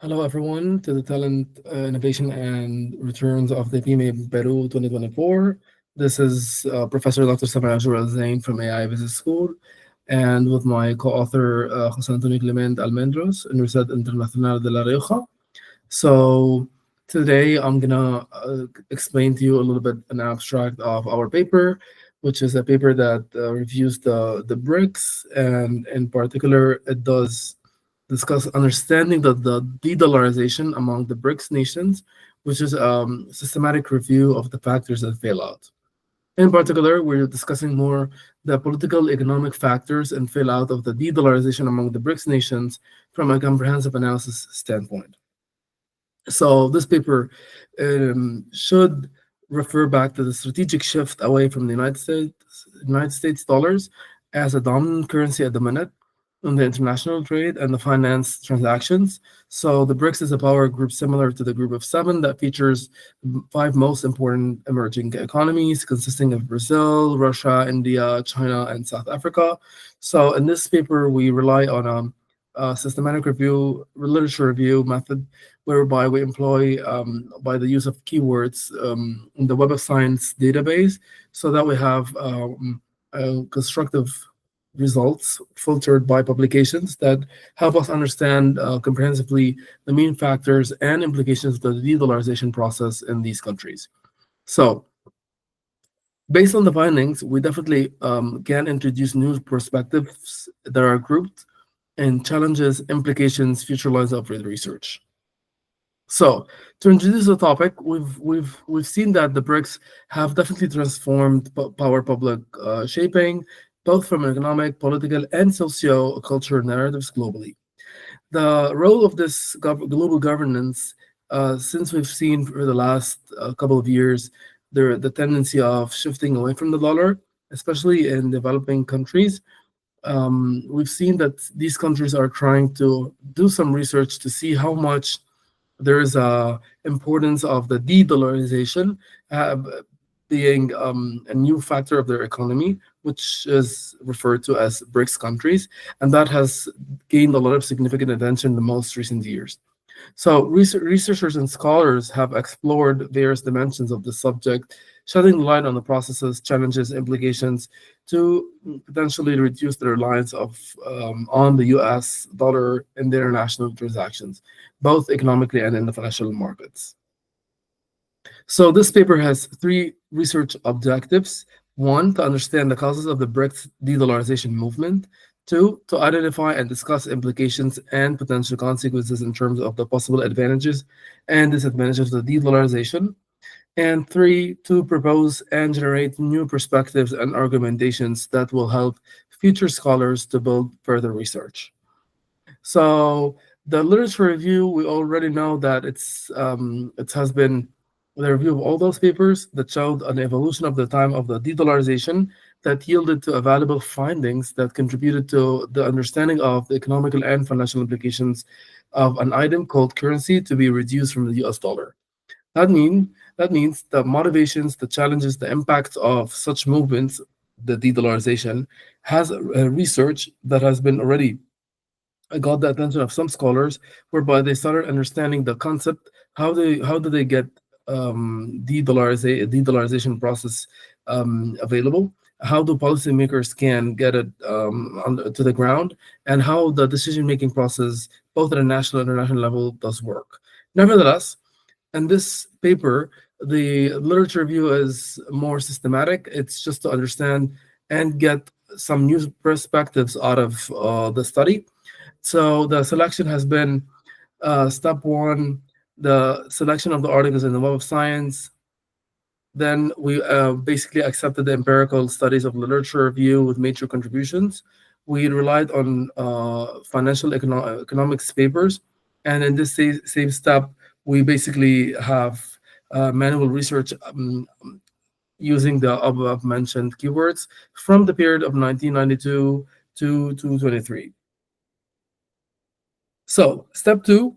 Hello, everyone, to the Talent, Innovation, and Returns of the PMA Peru 2024. This is Professor Dr. Ajour El-Zein from AI Business School, and with my co-author, José Antonio Clement Almendros, Universidad Internacional de La Rioja. So today I'm gonna explain to you a little bit an abstract of our paper, which is a paper that reviews the BRICS, and in particular, it does discuss understanding the de-dollarization among the BRICS nations, which is a systematic review of the factors that fail out. In particular, we're discussing more the political economic factors and fail out of the de-dollarization among the BRICS nations from a comprehensive analysis standpoint. So this paper should refer back to the strategic shift away from the United States dollars as a dominant currency at the minute in the international trade and the finance transactions. So the BRICS is a power group similar to the Group of Seven that features five most important emerging economies consisting of Brazil, Russia, India, China, and South Africa. So in this paper, we rely on a systematic review, literature review method, whereby we employ by the use of keywords in the Web of Science database, so that we have constructive results filtered by publications that help us understand comprehensively the main factors and implications of the de-dollarization process in these countries. So, based on the findings, we definitely can introduce new perspectives that are grouped in challenges, implications, future lines of research. So, to introduce the topic, we've seen that the BRICS have definitely transformed power public shaping, both from economic, political, and socio-cultural narratives globally. The role of this global governance, since we've seen for the last couple of years, the tendency of shifting away from the dollar, especially in developing countries, we've seen that these countries are trying to do some research to see how much there is a importance of the de-dollarization being a new factor of their economy, which is referred to as BRICS countries, and that has gained a lot of significant attention in the most recent years. So researchers and scholars have explored various dimensions of the subject, shedding light on the processes, challenges, implications to potentially reduce the reliance on the US dollar in the international transactions, both economically and in the financial markets. So this paper has three research objectives. One, to understand the causes of the BRICS de-dollarization movement. Two, to identify and discuss implications and potential consequences in terms of the possible advantages and disadvantages of the de-dollarization. And three, to propose and generate new perspectives and argumentations that will help future scholars to build further research. So the literature review, we already know that it has been the review of all those papers that showed an evolution of the time of the de-dollarization that yielded to valuable findings that contributed to the understanding of the economical and financial implications of an item called currency to be reduced from the US dollar. That means the motivations, the challenges, the impacts of such movements, the de-dollarization, has research that has been already got the attention of some scholars, whereby they started understanding the concept, how do they get de-dollarization process available, how do policymakers can get it to the ground, and how the decision-making process, both at a national and international level, does work. Nevertheless, in this paper, the literature review is more systematic. It's just to understand and get some new perspectives out of the study. So the selection has been step one, the selection of the articles in the Web of Science. Then we basically accepted the empirical studies of literature review with major contributions. We relied on financial economics papers. And in this same step, we basically have manual research using the above mentioned keywords from the period of 1992 to 2023. So step two,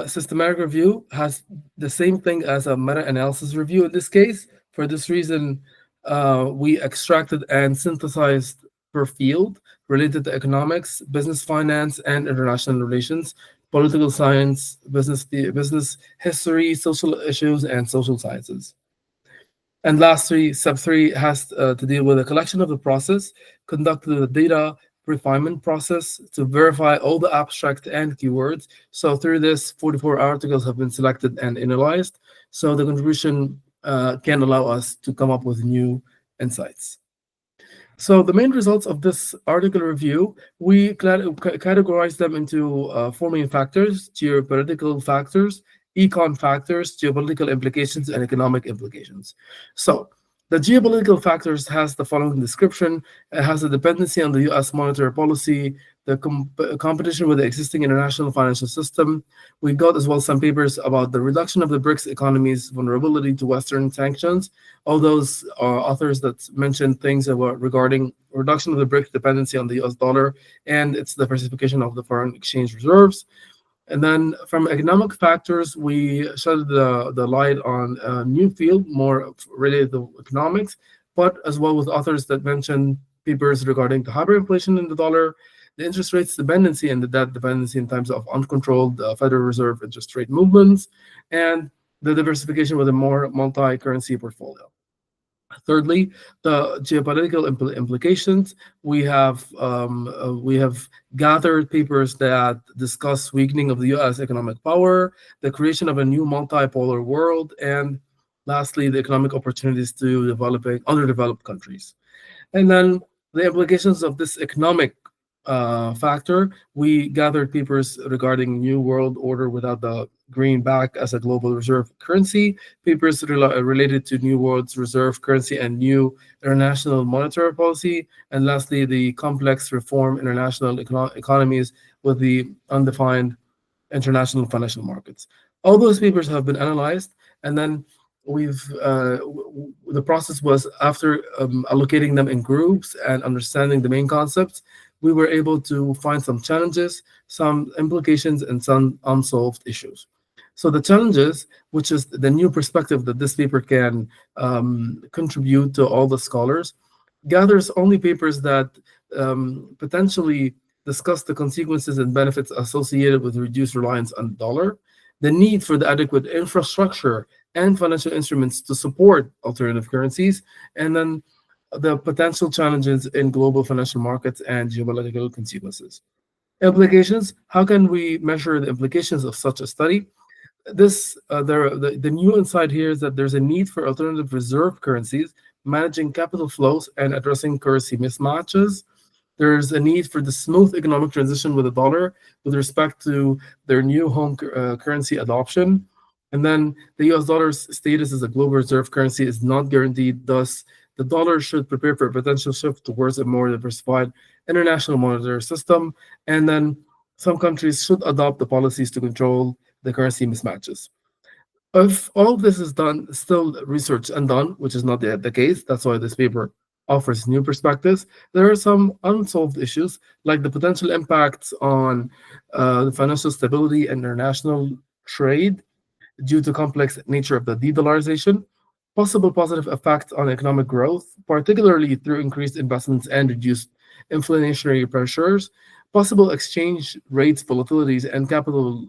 systematic review has the same thing as a meta-analysis review in this case. For this reason, we extracted and synthesized per field related to economics, business finance, and international relations, political science, business history, social issues, and social sciences. And lastly, step three has to deal with a collection of the process conducted with a data refinement process to verify all the abstract and keywords. So through this, 44 articles have been selected and analyzed. So the contribution can allow us to come up with new insights. So the main results of this article review, we categorize them into four main factors: geopolitical factors, econ factors, geopolitical implications, and economic implications. So the geopolitical factors has the following description. It has a dependency on the U.S. monetary policy, the competition with the existing international financial system. We got as well some papers about the reduction of the BRICS economies' vulnerability to Western sanctions. All those authors that mentioned things about regarding reduction of the BRICS dependency on the US dollar and its diversification of the foreign exchange reserves. And then from economic factors, we shed the light on a new field more related to economics, but as well with authors that mention papers regarding the hyperinflation in the dollar, the interest rates dependency and the debt dependency in times of uncontrolled Federal Reserve interest rate movements, and the diversification with a more multi-currency portfolio. Thirdly, the geopolitical implications. We have gathered papers that discuss weakening of the U.S. economic power, the creation of a new multipolar world, and lastly, the economic opportunities to developing underdeveloped countries. And then the implications of this economic factor, we gathered papers regarding New World Order without the greenback as a global reserve currency, papers related to New World's reserve currency and new international monetary policy, and lastly, the complex reform international economies with the undefined international financial markets. All those papers have been analyzed, and then the process was after allocating them in groups and understanding the main concepts, we were able to find some challenges, some implications, and some unsolved issues. So the challenges, which is the new perspective that this paper can contribute to all the scholars, gathers only papers that potentially discuss the consequences and benefits associated with reduced reliance on the dollar, the need for the adequate infrastructure and financial instruments to support alternative currencies, and then the potential challenges in global financial markets and geopolitical consequences. Implications: how can we measure the implications of such a study? The new insight here is that there's a need for alternative reserve currencies, managing capital flows and addressing currency mismatches. There's a need for the smooth economic transition with the dollar with respect to their new home currency adoption. And then the US dollar's status as a global reserve currency is not guaranteed. Thus, the dollar should prepare for a potential shift towards a more diversified international monetary system. And then some countries should adopt the policies to control the currency mismatches. If all of this is done, still research undone, which is not yet the case, that's why this paper offers new perspectives. There are some unsolved issues, like the potential impacts on the financial stability and international trade due to complex nature of the de-dollarization, possible positive effects on economic growth, particularly through increased investments and reduced inflationary pressures, possible exchange rates volatilities and capital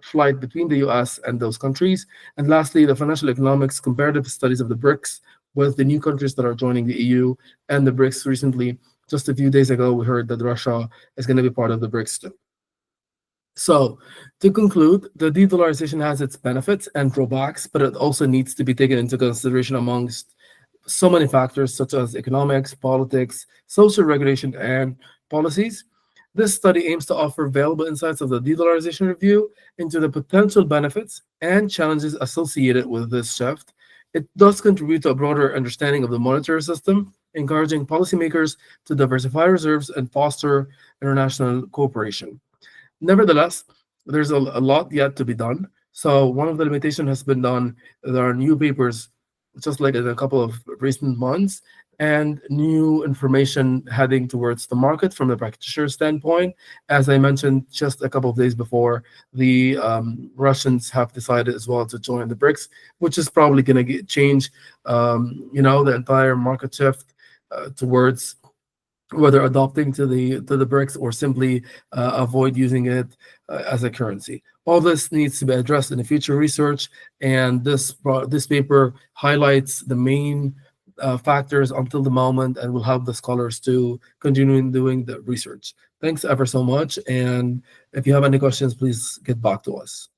flight between the US and those countries, and lastly, the financial economics comparative studies of the BRICS with the new countries that are joining the EU and the BRICS recently. Just a few days ago, we heard that Russia is going to be part of the BRICS too. So, to conclude, the de-dollarization has its benefits and drawbacks, but it also needs to be taken into consideration amongst so many factors such as economics, politics, social regulation, and policies. This study aims to offer valuable insights of the de-dollarization review into the potential benefits and challenges associated with this shift. It does contribute to a broader understanding of the monetary system, encouraging policymakers to diversify reserves and foster international cooperation. Nevertheless, there's a lot yet to be done. So one of the limitations has been done. There are new papers, just like in a couple of recent months, and new information heading towards the market from the practitioner standpoint. As I mentioned just a couple of days before, the Russians have decided as well to join the BRICS, which is probably going to change, the entire market shift towards whether adopting to the BRICS or simply avoid using it as a currency. All this needs to be addressed in the future research, and this paper highlights the main factors until the moment and will help the scholars to continue doing the research. Thanks ever so much, and if you have any questions, please get back to us.